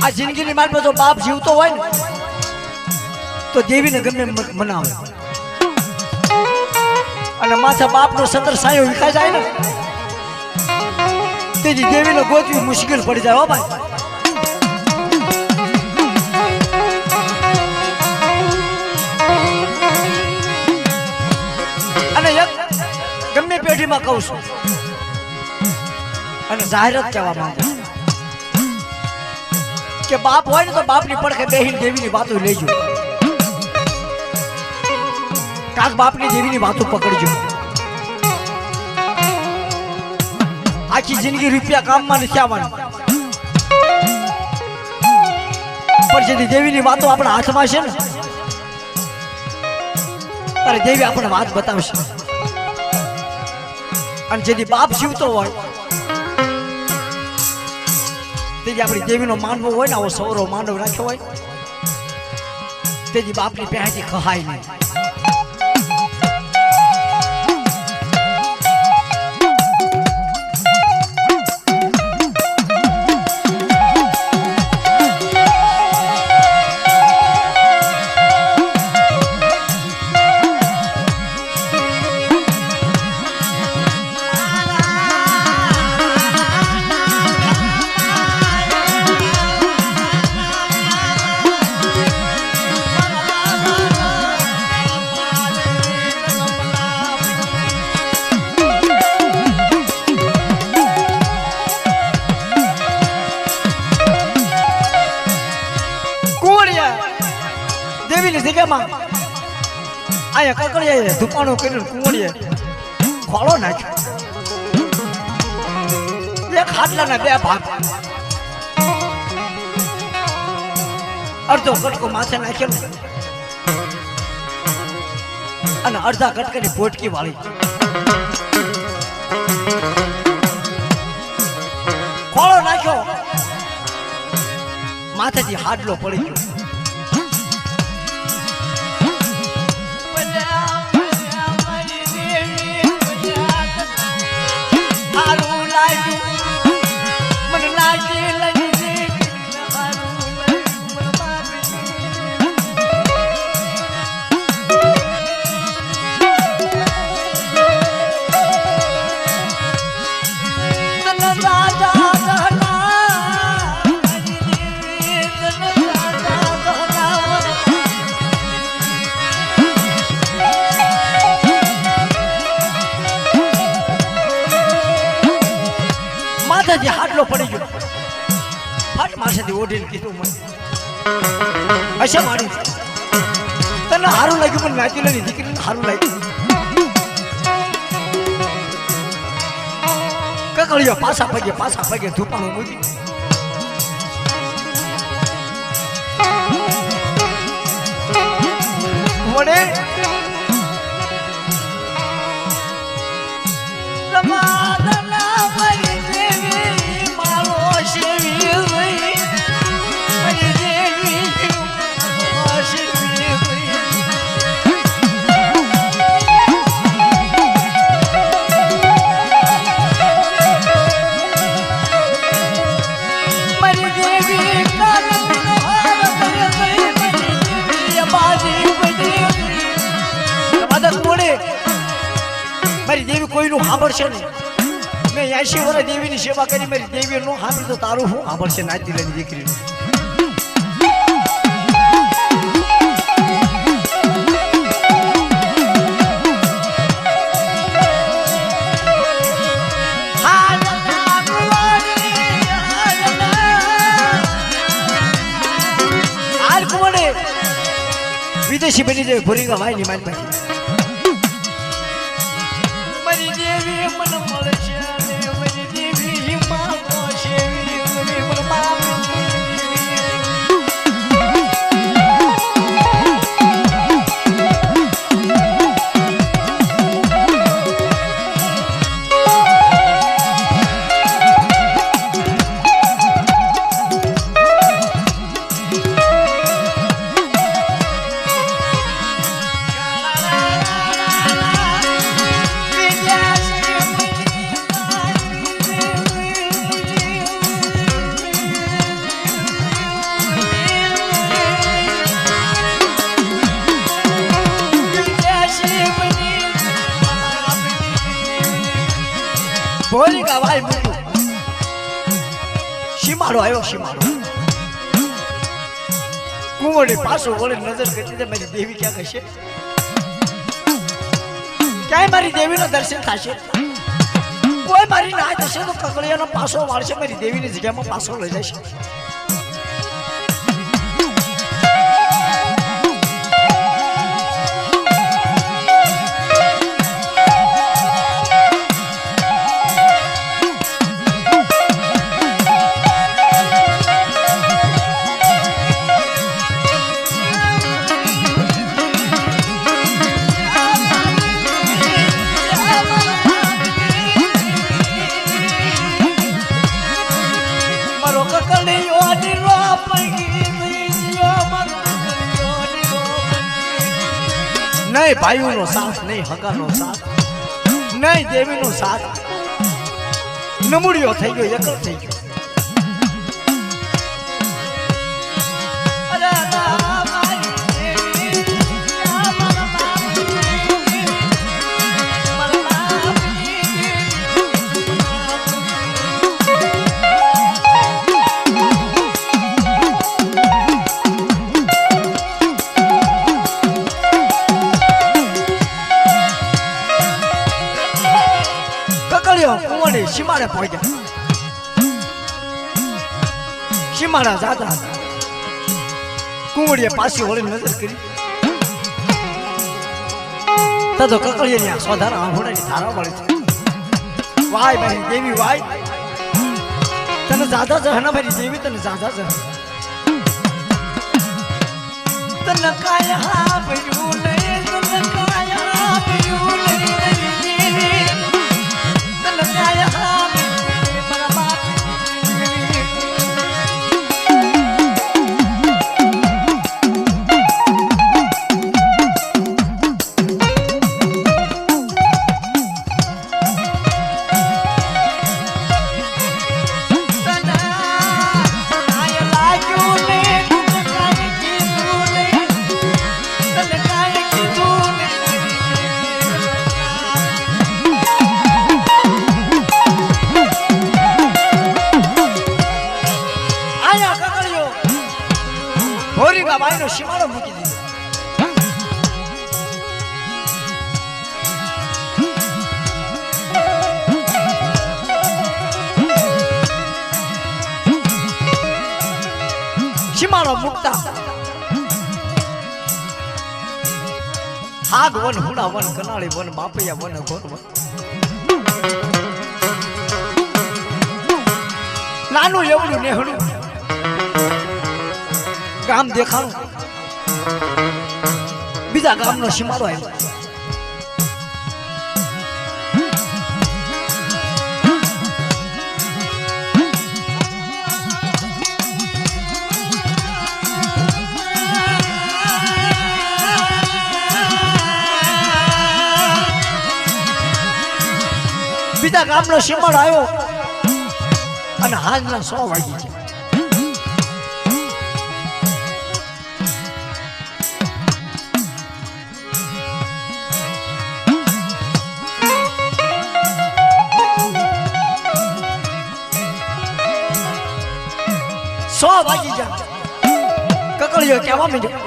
આ જિંદગીની માર્ગે જો બાપ જીવતો હોય ને તો દેવીને ગમે મનાવે અને માથા બાપનો સતર સાયો વિખાઈ જાય ને તેથી દેવીને ગોતવી મુશ્કેલ પડી જાય હો ભાઈ. અને એક ગમે પેઢીમાં કહું છું અને જાહેરાત કહેવા માંગુ કે બાપ હોય ને તો બાપની પડખે બેહીને દેવીની વાતો લેજો. કાક બાપની દેવીની વાતો પકડજો. આખી જિંદગી રૂપિયા કામમાં નથી આવવાનું પણ જેથી દેવીની વાતો આપણા હાથમાં છે ને ત્યારે દેવી આપણને વાત બતાવશે. અને જેથી બાપ જીવતો હોય તેથી આપણી દેવીનો માનવો હોય ને આવો સૌરો માનવ રાખ્યો હોય તેથી બાપની પહેથી ખહાય નહીં. આયા કકડીએ ધુપાણો કરીને કુંવળીએ ખોળો નાખ્યો. એક ખાટલાના બે ભાગ, અડધો કટકો માથે નાખ્યો અને અડધા કટકાની પોટકી વાળી. ખોળો નાખ્યો, માથેથી હાડલો પડી ગયો. હાટલો પડી ગયો. ફાટ માથેથી ઓઢીને કીધું મને અચ્છા મારી તને સારું લાગ્યું પણ નાચી લેની દીકરીને સારું લાગ્યું. કકળ્યો પાછા પગે ધૂપાણું મૂકી. વડે મારી દેવી કોઈનું સાંભળશે નહીં. મેં 80 વર્ષ દેવીની સેવા કરી, મારી દેવી નો સાંભળી તો તારું હું સાંભળશે નાચી લેની દીકરીનું. વિદેશી બની જાય ભૂરીગા ભાઈ ની મારી પાસે. મારી દેવી મને મળશે, મારી દેવી માનો છે ભોરી કા ભાઈ મૂક્યું સીમાડો આવ્યો સીમાડો કુંવરી પાછો વળે નજર કરી મારી દેવી ક્યાં કહેશે ક્યાંય મારી દેવીનું દર્શન થશે કોઈ મારી ના થશે તો કકડિયાનો પાછો વાળશે મારી દેવીની જગ્યામાં પાછો લઈ જશે નહીં ભાઈઓનો સાથ નહીં હગાનો સાથ નહીં દેવીનો સાથ નમૂડિયો થઈ ગયો એકલ થઈ ગયો સીમાડે પહોંચ્યા સીમાડા જાતા કુંવડીએ પાછી વળી નજર કરી તો કકડીએ ની સોધારા આંખોડાની ધારા મળી છે વાય મારી દેવી વાય તને જાદા જહ ના મારી દેવી તને જાદા જહ તને કાયા ભર્યું નહીં તને કાયા ભર્યું નહીં ભાઈનો સીમાડો મૂકી દીધો સીમાડો મૂકતા હાગ વન હુડા વન કનાળી વન બાપૈયા વન ઘોર વન નાનું એવડું નેહડું ગામ દેખાણું બીજા ગામનો સીમાડો આવ્યો બીજા ગામનો સીમાડો આવ્યો અને હાજના 100 વાગી છે વાગી જા કકડીયો કેવા માંડ્યો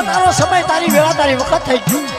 તારો સમય તારી વેળા તારી વખત થઈ ગયું